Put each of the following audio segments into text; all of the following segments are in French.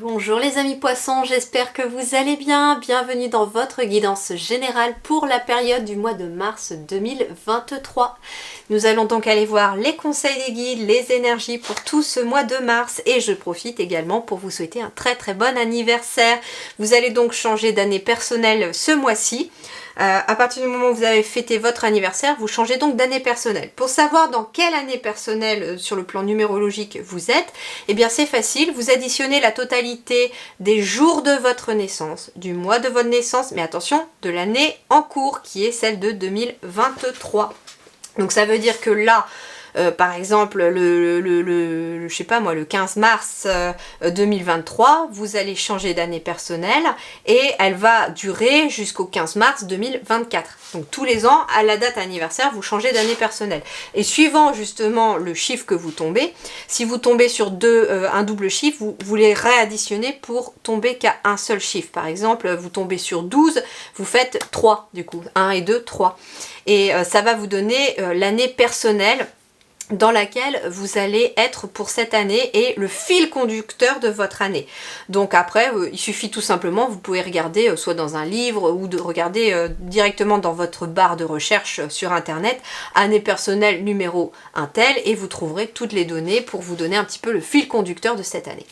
Bonjour les amis poissons, j'espère que vous allez bien. Bienvenue dans votre guidance générale pour la période du mois de mars 2023. Nous allons donc aller voir les conseils des guides, les énergies pour tout ce mois de mars et je profite également pour vous souhaiter un très bon anniversaire. Vous allez donc changer d'année personnelle ce mois-ci. À partir du moment où vous avez fêté votre anniversaire, vous changez donc d'année personnelle. Pour savoir dans quelle année personnelle sur le plan numérologique vous êtes, eh bien c'est facile, vous additionnez la totalité des jours de votre naissance, du mois de votre naissance, mais attention, de l'année en cours qui est celle de 2023. Donc ça veut dire que là, par exemple, je sais pas moi, le 15 mars 2023, vous allez changer d'année personnelle et elle va durer jusqu'au 15 mars 2024. Donc tous les ans, à la date anniversaire, vous changez d'année personnelle. Et suivant justement le chiffre que vous tombez, si vous tombez sur un double chiffre, vous les réadditionnez pour tomber qu'à un seul chiffre. Par exemple, vous tombez sur 12, vous faites 3 du coup, 1 et 2, 3. Et ça va vous donner l'année personnelle dans laquelle vous allez être pour cette année et le fil conducteur de votre année. Donc après, il suffit tout simplement, vous pouvez regarder soit dans un livre ou de regarder directement dans votre barre de recherche sur internet, année personnelle numéro un tel, et vous trouverez toutes les données pour vous donner un petit peu le fil conducteur de cette année.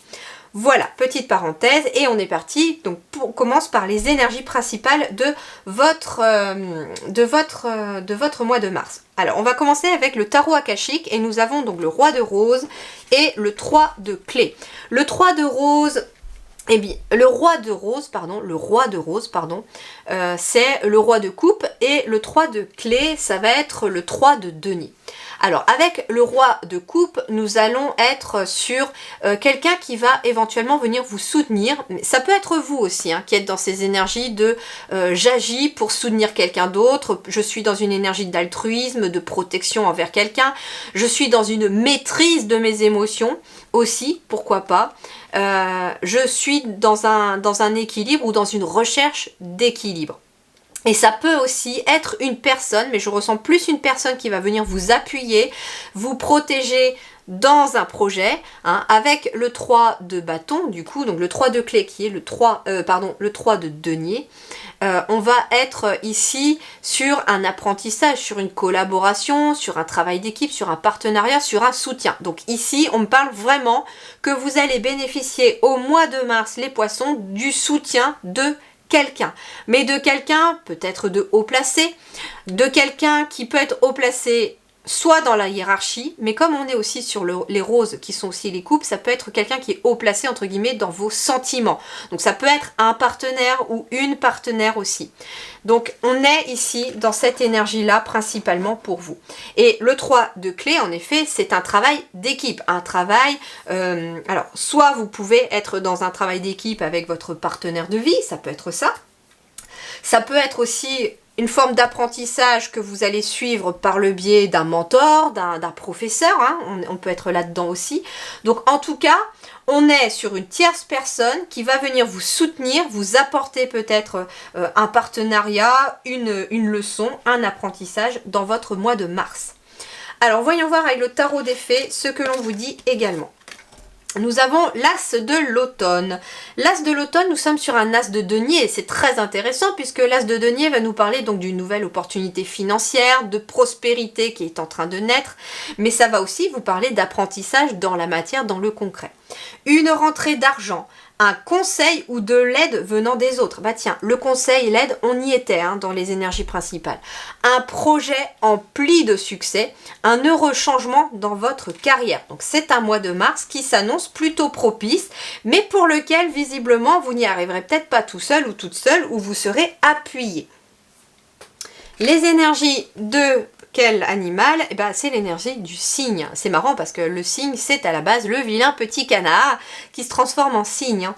Voilà, petite parenthèse, et on est parti. Donc on commence par les énergies principales de votre mois de mars. Alors on va commencer avec le tarot akashique et nous avons donc le roi de rose et le 3 de clé. Le 3 de rose, eh bien, le roi de rose, c'est le roi de coupe et le 3 de clé, ça va être le 3 de denier. Alors avec le roi de coupe, nous allons être sur quelqu'un qui va éventuellement venir vous soutenir. Mais ça peut être vous aussi qui êtes dans ces énergies de j'agis pour soutenir quelqu'un d'autre, je suis dans une énergie d'altruisme, de protection envers quelqu'un, je suis dans une maîtrise de mes émotions aussi, pourquoi pas. Je suis dans un équilibre ou dans une recherche d'équilibre. Et ça peut aussi être une personne, mais je ressens plus une personne qui va venir vous appuyer, vous protéger dans un projet, avec le 3 de bâton, du coup, donc le 3 de clé qui est le 3 de denier. On va être ici sur un apprentissage, sur une collaboration, sur un travail d'équipe, sur un partenariat, sur un soutien. Donc ici, on me parle vraiment que vous allez bénéficier au mois de mars, les poissons, du soutien de quelqu'un, mais de quelqu'un peut-être de haut placé, de quelqu'un qui peut être haut placé soit dans la hiérarchie, mais comme on est aussi sur les roses qui sont aussi les coupes, ça peut être quelqu'un qui est haut placé entre guillemets dans vos sentiments. Donc ça peut être un partenaire ou une partenaire aussi. Donc on est ici dans cette énergie-là principalement pour vous. Et le 3 de clé, en effet, c'est un travail d'équipe. Un travail, alors soit vous pouvez être dans un travail d'équipe avec votre partenaire de vie, ça peut être ça. Ça peut être aussi une forme d'apprentissage que vous allez suivre par le biais d'un mentor, d'un professeur, on peut être là-dedans aussi. Donc en tout cas, on est sur une tierce personne qui va venir vous soutenir, vous apporter peut-être un partenariat, une leçon, un apprentissage dans votre mois de mars. Alors voyons voir avec le tarot des fées ce que l'on vous dit également. Nous avons l'as de l'automne. L'as de l'automne, nous sommes sur un as de denier et c'est très intéressant puisque l'as de denier va nous parler donc d'une nouvelle opportunité financière, de prospérité qui est en train de naître, mais ça va aussi vous parler d'apprentissage dans la matière, dans le concret. Une rentrée d'argent, un conseil ou de l'aide venant des autres. Bah tiens, le conseil, l'aide, on y était dans les énergies principales. Un projet empli de succès, un heureux changement dans votre carrière. Donc c'est un mois de mars qui s'annonce plutôt propice, mais pour lequel visiblement vous n'y arriverez peut-être pas tout seul ou toute seule, ou vous serez appuyé. Les énergies de quel animal? Eh ben, c'est l'énergie du cygne. C'est marrant parce que le cygne, c'est à la base le vilain petit canard qui se transforme en cygne.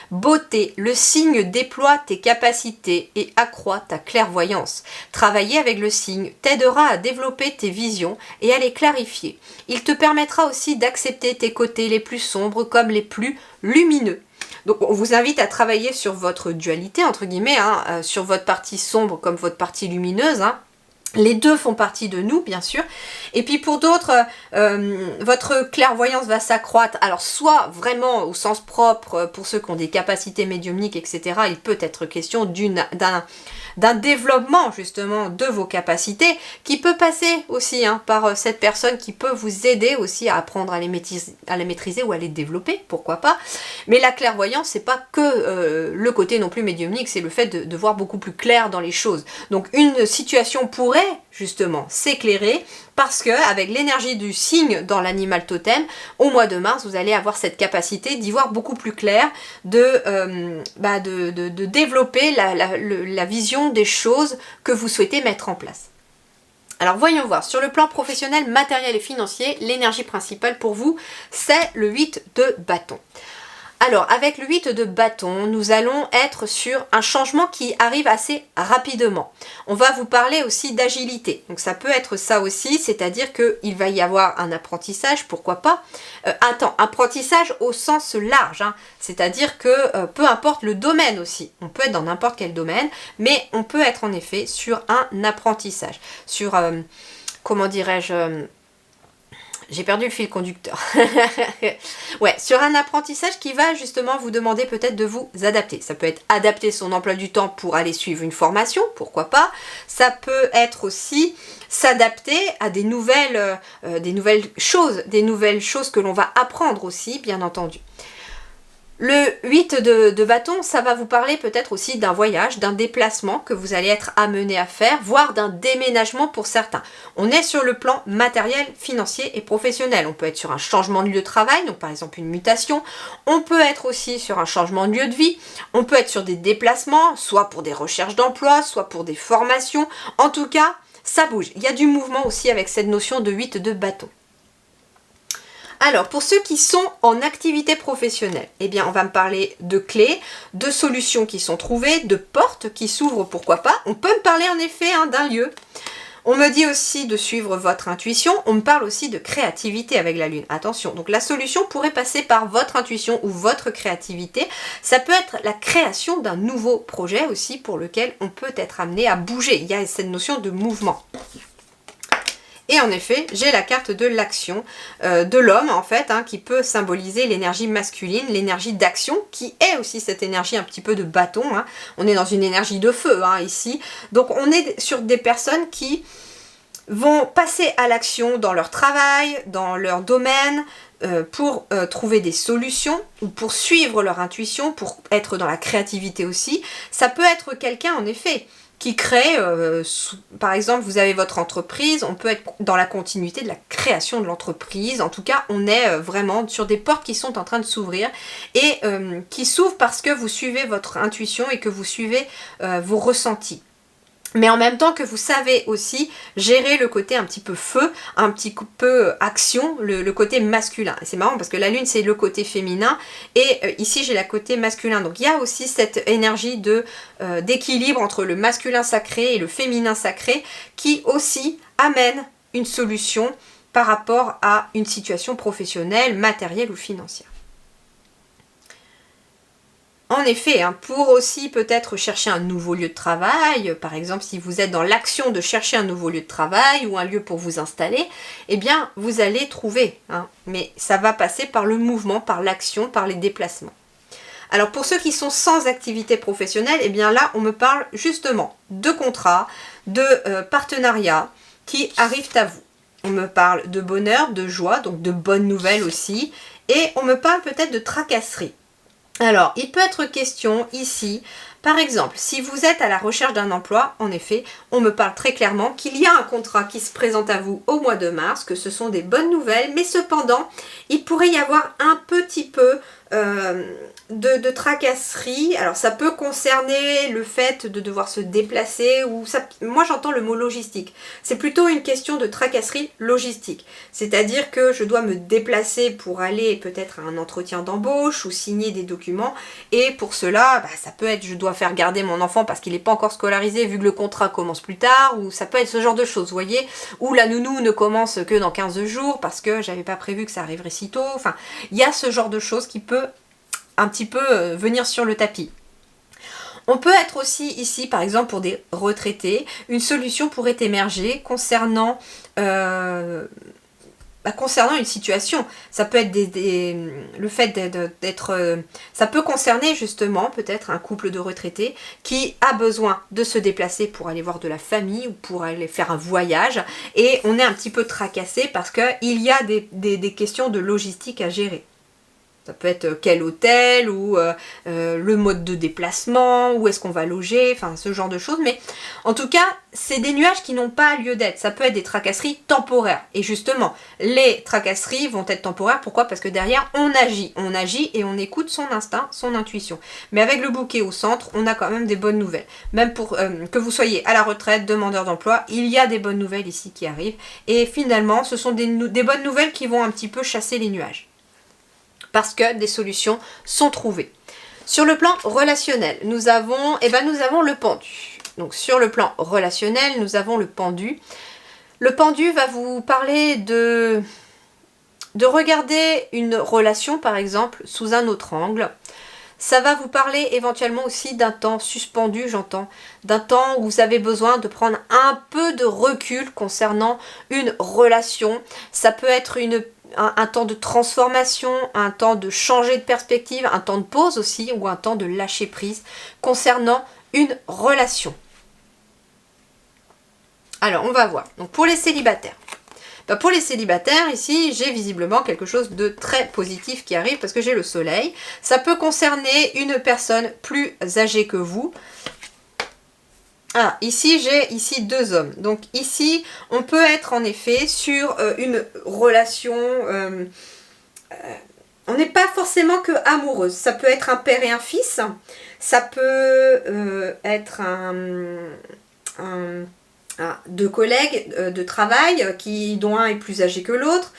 Beauté, le cygne déploie tes capacités et accroît ta clairvoyance. Travailler avec le cygne t'aidera à développer tes visions et à les clarifier. Il te permettra aussi d'accepter tes côtés les plus sombres comme les plus lumineux. Donc on vous invite à travailler sur votre dualité, entre guillemets, sur votre partie sombre comme votre partie lumineuse, Les deux font partie de nous, bien sûr. Et puis pour d'autres, votre clairvoyance va s'accroître. Alors soit vraiment au sens propre, pour ceux qui ont des capacités médiumniques, etc., il peut être question d'un développement justement de vos capacités, qui peut passer aussi par cette personne qui peut vous aider aussi à apprendre à les maîtriser ou à les développer, pourquoi pas. Mais la clairvoyance, c'est pas que le côté non plus médiumnique, c'est le fait de voir beaucoup plus clair dans les choses. Donc une situation pourrait justement s'éclairer parce que avec l'énergie du signe dans l'animal totem, au mois de mars, vous allez avoir cette capacité d'y voir beaucoup plus clair, de développer la vision des choses que vous souhaitez mettre en place. Alors voyons voir, sur le plan professionnel, matériel et financier, l'énergie principale pour vous, c'est le 8 de bâton. Alors, avec le 8 de bâton, nous allons être sur un changement qui arrive assez rapidement. On va vous parler aussi d'agilité. Donc ça peut être ça aussi, c'est-à-dire qu'il va y avoir un apprentissage, pourquoi pas. Apprentissage au sens large, c'est-à-dire que peu importe le domaine aussi, on peut être dans n'importe quel domaine, mais on peut être en effet sur un apprentissage, sur, comment dirais-je... J'ai perdu le fil conducteur. Ouais, sur un apprentissage qui va justement vous demander peut-être de vous adapter. Ça peut être adapter son emploi du temps pour aller suivre une formation, pourquoi pas. Ça peut être aussi s'adapter à des nouvelles choses que l'on va apprendre aussi, bien entendu. Le 8 de bâton, ça va vous parler peut-être aussi d'un voyage, d'un déplacement que vous allez être amené à faire, voire d'un déménagement pour certains. On est sur le plan matériel, financier et professionnel. On peut être sur un changement de lieu de travail, donc par exemple une mutation. On peut être aussi sur un changement de lieu de vie. On peut être sur des déplacements, soit pour des recherches d'emploi, soit pour des formations. En tout cas, ça bouge. Il y a du mouvement aussi avec cette notion de 8 de bâton. Alors, pour ceux qui sont en activité professionnelle, eh bien, on va me parler de clés, de solutions qui sont trouvées, de portes qui s'ouvrent, pourquoi pas. On peut me parler en effet d'un lieu. On me dit aussi de suivre votre intuition. On me parle aussi de créativité avec la lune. Attention, donc la solution pourrait passer par votre intuition ou votre créativité. Ça peut être la création d'un nouveau projet aussi pour lequel on peut être amené à bouger. Il y a cette notion de mouvement. Et en effet, j'ai la carte de l'action de l'homme, en fait, qui peut symboliser l'énergie masculine, l'énergie d'action, qui est aussi cette énergie un petit peu de bâton. On est dans une énergie de feu, ici. Donc, on est sur des personnes qui vont passer à l'action dans leur travail, dans leur domaine, pour trouver des solutions, ou pour suivre leur intuition, pour être dans la créativité aussi. Ça peut être quelqu'un, en effet, qui crée, par exemple, vous avez votre entreprise, on peut être dans la continuité de la création de l'entreprise. En tout cas, on est vraiment sur des portes qui sont en train de s'ouvrir et qui s'ouvrent parce que vous suivez votre intuition et que vous suivez vos ressentis. Mais en même temps que vous savez aussi gérer le côté un petit peu feu, un petit peu action, le côté masculin. Et c'est marrant parce que la lune c'est le côté féminin et ici j'ai la côté masculin. Donc il y a aussi cette énergie d'équilibre entre le masculin sacré et le féminin sacré qui aussi amène une solution par rapport à une situation professionnelle, matérielle ou financière. En effet, pour aussi peut-être chercher un nouveau lieu de travail, par exemple si vous êtes dans l'action de chercher un nouveau lieu de travail ou un lieu pour vous installer, eh bien vous allez trouver, mais ça va passer par le mouvement, par l'action, par les déplacements. Alors pour ceux qui sont sans activité professionnelle, eh bien là on me parle justement de contrats, de partenariats qui arrivent à vous. On me parle de bonheur, de joie, donc de bonnes nouvelles aussi, et on me parle peut-être de tracasserie. Alors, il peut être question ici, par exemple, si vous êtes à la recherche d'un emploi, en effet, on me parle très clairement qu'il y a un contrat qui se présente à vous au mois de mars, que ce sont des bonnes nouvelles, mais cependant, il pourrait y avoir un petit peu de tracasserie. Alors ça peut concerner le fait de devoir se déplacer ou ça, moi j'entends le mot logistique. C'est plutôt une question de tracasserie logistique. C'est-à-dire que je dois me déplacer pour aller peut-être à un entretien d'embauche ou signer des documents et pour cela ça peut être je dois faire garder mon enfant parce qu'il n'est pas encore scolarisé vu que le contrat commence plus tard ou ça peut être ce genre de choses, vous voyez, ou la nounou ne commence que dans 15 jours parce que j'avais pas prévu que ça arriverait si tôt. Enfin, il y a ce genre de choses qui peut un petit peu venir sur le tapis. On peut être aussi ici, par exemple, pour des retraités, une solution pourrait émerger concernant concernant une situation. Ça peut être le fait d'être... ça peut concerner justement peut-être un couple de retraités qui a besoin de se déplacer pour aller voir de la famille ou pour aller faire un voyage. Et on est un petit peu tracassé parce qu'il y a des questions de logistique à gérer. Ça peut être quel hôtel ou le mode de déplacement, où est-ce qu'on va loger, enfin ce genre de choses. Mais en tout cas, c'est des nuages qui n'ont pas lieu d'être. Ça peut être des tracasseries temporaires. Et justement, les tracasseries vont être temporaires. Pourquoi? Parce que derrière, on agit et on écoute son instinct, son intuition. Mais avec le bouquet au centre, on a quand même des bonnes nouvelles. Même pour que vous soyez à la retraite, demandeur d'emploi, il y a des bonnes nouvelles ici qui arrivent. Et finalement, ce sont des bonnes nouvelles qui vont un petit peu chasser les nuages. Parce que des solutions sont trouvées. Sur le plan relationnel, nous avons le pendu. Donc sur le plan relationnel, nous avons le pendu. Le pendu va vous parler de regarder une relation, par exemple, sous un autre angle. Ça va vous parler éventuellement aussi d'un temps suspendu, j'entends, d'un temps où vous avez besoin de prendre un peu de recul concernant une relation. Ça peut être un temps de transformation, un temps de changer de perspective, un temps de pause aussi, ou un temps de lâcher prise concernant une relation. Alors, on va voir. Donc, pour les célibataires. Pour les célibataires, ici, j'ai visiblement quelque chose de très positif qui arrive parce que j'ai le soleil. Ça peut concerner une personne plus âgée que vous. Ah, ici, j'ai deux hommes. Donc ici, on peut être en effet sur une relation... on n'est pas forcément que amoureuse. Ça peut être un père et un fils. Ça peut être deux collègues de travail dont un est plus âgé que l'autre.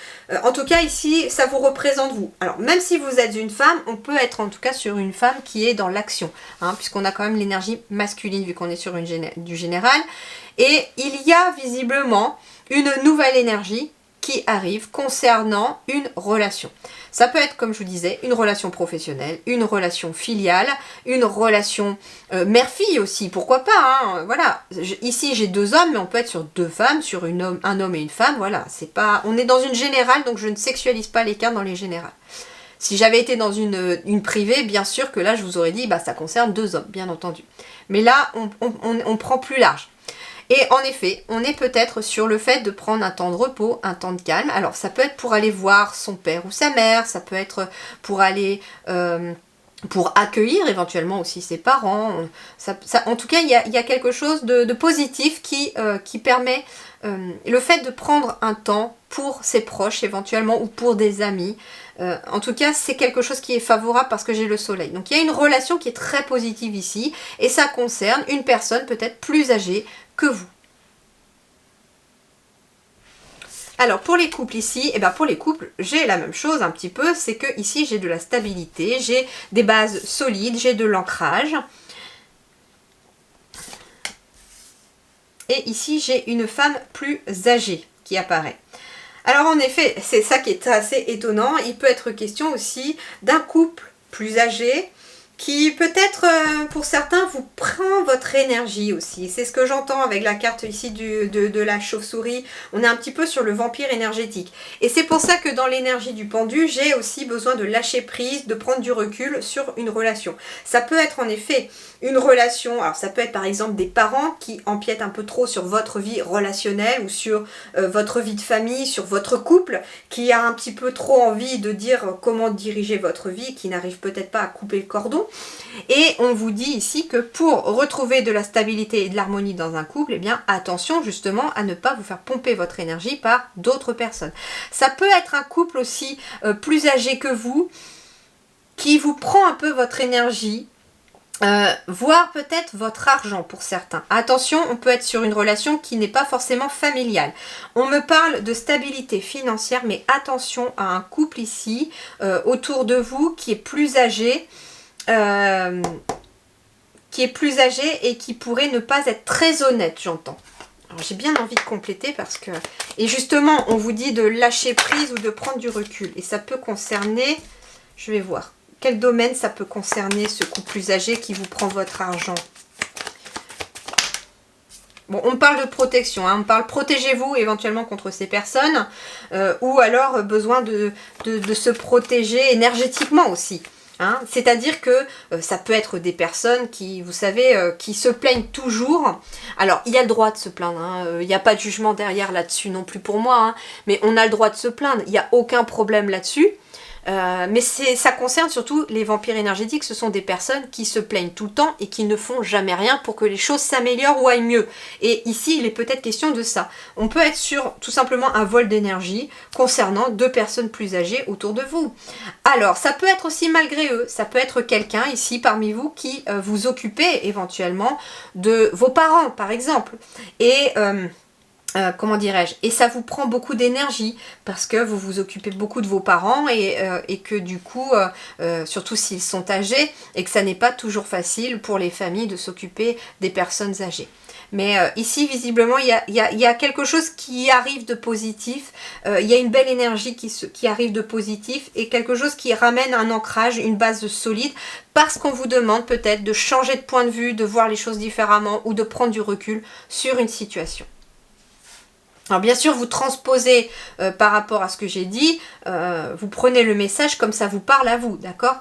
En tout cas ici ça vous représente vous. Alors même si vous êtes une femme, on peut être en tout cas sur une femme qui est dans l'action, puisqu'on a quand même l'énergie masculine vu qu'on est sur du général. Et il y a visiblement une nouvelle énergie qui arrive concernant une relation. Ça peut être, comme je vous disais, une relation professionnelle, une relation filiale, une relation mère-fille aussi, pourquoi pas, voilà. Ici, j'ai deux hommes, mais on peut être sur deux femmes, sur un homme et une femme, voilà. C'est pas, on est dans une générale, donc je ne sexualise pas les cas dans les générales. Si j'avais été dans une privée, bien sûr que là, je vous aurais dit, ça concerne deux hommes, bien entendu. Mais là, on prend plus large. Et en effet, on est peut-être sur le fait de prendre un temps de repos, un temps de calme. Alors ça peut être pour aller voir son père ou sa mère, ça peut être pour aller... pour accueillir éventuellement aussi ses parents. En tout cas, il y a quelque chose de positif qui permet le fait de prendre un temps pour ses proches éventuellement ou pour des amis. En tout cas, c'est quelque chose qui est favorable parce que j'ai le soleil. Donc il y a une relation qui est très positive ici et ça concerne une personne peut-être plus âgée que vous. Alors pour les couples ici, pour les couples, j'ai la même chose un petit peu, c'est que ici j'ai de la stabilité, j'ai des bases solides, j'ai de l'ancrage. Et ici j'ai une femme plus âgée qui apparaît. Alors en effet, c'est ça qui est assez étonnant, il peut être question aussi d'un couple plus âgé qui peut-être pour certains vous prend votre énergie aussi. C'est ce que j'entends avec la carte ici de la chauve-souris. On est un petit peu sur le vampire énergétique. Et c'est pour ça que dans l'énergie du pendu, j'ai aussi besoin de lâcher prise, de prendre du recul sur une relation. Ça peut être en effet une relation, alors ça peut être par exemple des parents qui empiètent un peu trop sur votre vie relationnelle ou sur votre vie de famille, sur votre couple, qui a un petit peu trop envie de dire comment diriger votre vie, qui n'arrive peut-être pas à couper le cordon. Et on vous dit ici que pour retrouver de la stabilité et de l'harmonie dans un couple, attention justement à ne pas vous faire pomper votre énergie par d'autres personnes. Ça peut être un couple aussi plus âgé que vous, qui vous prend un peu votre énergie, voire peut-être votre argent pour certains. Attention, on peut être sur une relation qui n'est pas forcément familiale. On me parle de stabilité financière, mais attention à un couple ici, autour de vous, qui est plus âgé, et qui pourrait ne pas être très honnête, j'entends. Alors j'ai bien envie de compléter parce que... Et justement, on vous dit de lâcher prise ou de prendre du recul. Et ça peut concerner... Je vais voir. quel domaine ça peut concerner ce couple plus âgé qui vous prend votre argent? Bon, on parle de protection, hein, on parle protégez-vous éventuellement contre ces personnes, ou alors besoin de se protéger énergétiquement aussi. Hein. C'est-à-dire que ça peut être des personnes qui, vous savez, qui se plaignent toujours. Alors, il y a le droit de se plaindre, hein, il n'y a pas de jugement derrière là-dessus non plus pour moi, hein, mais on a le droit de se plaindre, il n'y a aucun problème là-dessus. Mais ça concerne surtout les vampires énergétiques, ce sont des personnes qui se plaignent tout le temps et qui ne font jamais rien pour que les choses s'améliorent ou aillent mieux. Et ici, il est peut-être question de ça. On peut être sur tout simplement un vol d'énergie concernant deux personnes plus âgées autour de vous. Alors, ça peut être aussi malgré eux, ça peut être quelqu'un ici parmi vous qui vous occupez éventuellement de vos parents par exemple. Et... comment dirais-je, et ça vous prend beaucoup d'énergie parce que vous vous occupez beaucoup de vos parents et que du coup, surtout s'ils sont âgés, et que ça n'est pas toujours facile pour les familles de s'occuper des personnes âgées. Mais ici, visiblement, il y a quelque chose qui arrive de positif, il y a une belle énergie qui arrive de positif et quelque chose qui ramène un ancrage, une base solide, parce qu'on vous demande peut-être de changer de point de vue, de voir les choses différemment ou de prendre du recul sur une situation. Alors bien sûr, vous transposez par rapport à ce que j'ai dit, vous prenez le message comme ça vous parle à vous, d'accord?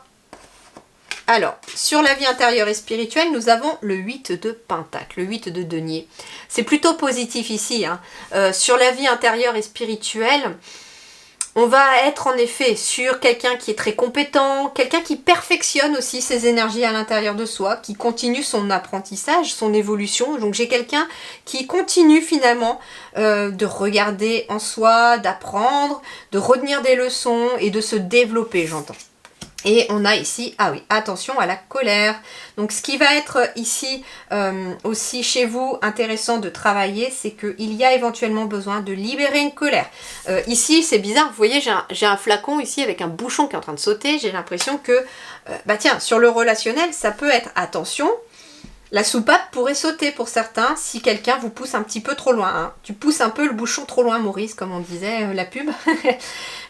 Alors, sur la vie intérieure et spirituelle, nous avons le 8 de Pentacle, le 8 de Denier. C'est plutôt positif ici, hein. Sur la vie intérieure et spirituelle, on va être en effet sur quelqu'un qui est très compétent, quelqu'un qui perfectionne aussi ses énergies à l'intérieur de soi, qui continue son apprentissage, son évolution. Donc j'ai quelqu'un qui continue finalement de regarder en soi, d'apprendre, de retenir des leçons et de se développer, j'entends. Et on a ici, ah oui, attention à la colère. Donc ce qui va être ici aussi chez vous intéressant de travailler, c'est qu'il y a éventuellement besoin de libérer une colère. Ici, c'est bizarre, vous voyez, j'ai un flacon ici avec un bouchon qui est en train de sauter. J'ai l'impression que, bah tiens, sur le relationnel, ça peut être attention. La soupape pourrait sauter pour certains si quelqu'un vous pousse un petit peu trop loin. Hein. Tu pousses un peu le bouchon trop loin, Maurice, comme on disait, la pub.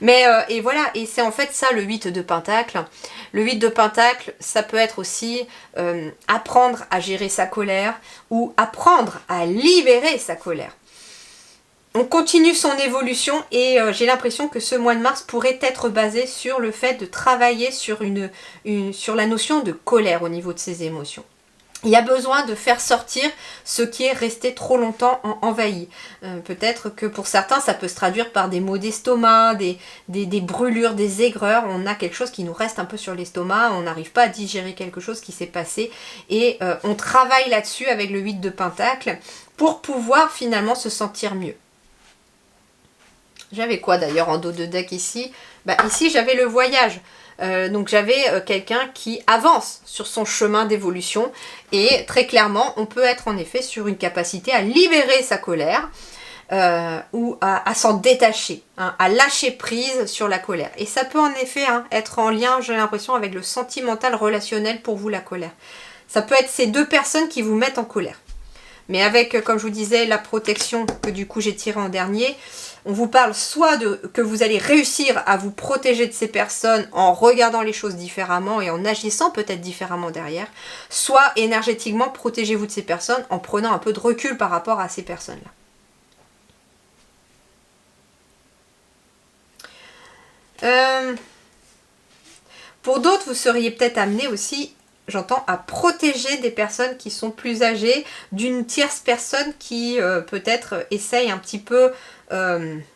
Mais, et voilà, et c'est en fait ça le 8 de Pentacle. Le 8 de Pentacle, ça peut être aussi apprendre à gérer sa colère ou apprendre à libérer sa colère. On continue son évolution et j'ai l'impression que ce mois de mars pourrait être basé sur le fait de travailler sur la notion de colère au niveau de ses émotions. Il y a besoin de faire sortir ce qui est resté trop longtemps envahi. Peut-être que pour certains, ça peut se traduire par des maux d'estomac, des brûlures, des aigreurs. On a quelque chose qui nous reste un peu sur l'estomac, on n'arrive pas à digérer quelque chose qui s'est passé. Et on travaille là-dessus avec le 8 de Pentacle pour pouvoir finalement se sentir mieux. J'avais quoi d'ailleurs en dos de deck ici? Bah, ici, j'avais le voyage. Donc j'avais quelqu'un qui avance sur son chemin d'évolution et très clairement on peut être en effet sur une capacité à libérer sa colère ou à s'en détacher, hein, à lâcher prise sur la colère. Et ça peut en effet être en lien, j'ai l'impression, avec le sentimental relationnel pour vous, la colère. Ça peut être ces deux personnes qui vous mettent en colère. Mais avec, comme je vous disais, la protection que du coup j'ai tirée en dernier, on vous parle soit que vous allez réussir à vous protéger de ces personnes en regardant les choses différemment et en agissant peut-être différemment derrière, soit énergétiquement protégez-vous de ces personnes en prenant un peu de recul par rapport à ces personnes-là. Pour d'autres, vous seriez peut-être amené aussi, j'entends, à protéger des personnes qui sont plus âgées d'une tierce personne qui peut-être essaye un petit peu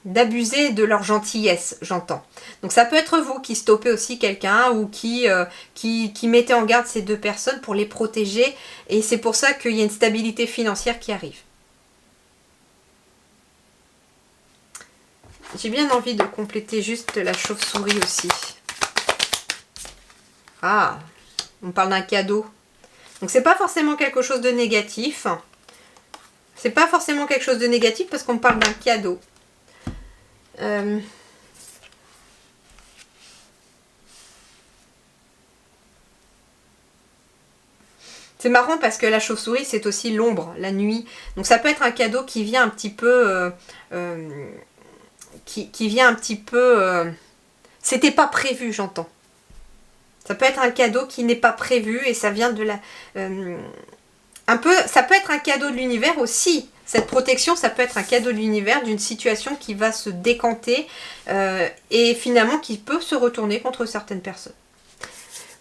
d'abuser de leur gentillesse, j'entends. Donc ça peut être vous qui stoppez aussi quelqu'un ou qui mettez en garde ces deux personnes pour les protéger et c'est pour ça qu'il y a une stabilité financière qui arrive. J'ai bien envie de compléter juste la chauve-souris aussi. Ah, on parle d'un cadeau. Donc c'est pas forcément quelque chose de négatif. C'est pas forcément quelque chose de négatif parce qu'on parle d'un cadeau. C'est marrant parce que la chauve-souris c'est aussi l'ombre, la nuit. Donc ça peut être un cadeau qui vient un petit peu... qui vient un petit peu... c'était pas prévu, j'entends. Ça peut être un cadeau qui n'est pas prévu et ça vient de la... ça peut être un cadeau de l'univers aussi. Cette protection, ça peut être un cadeau de l'univers d'une situation qui va se décanter et finalement qui peut se retourner contre certaines personnes.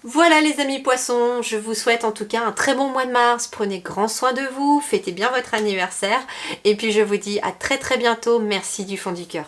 Voilà les amis poissons, je vous souhaite en tout cas un très bon mois de mars, prenez grand soin de vous, fêtez bien votre anniversaire et puis je vous dis à très bientôt, merci du fond du cœur.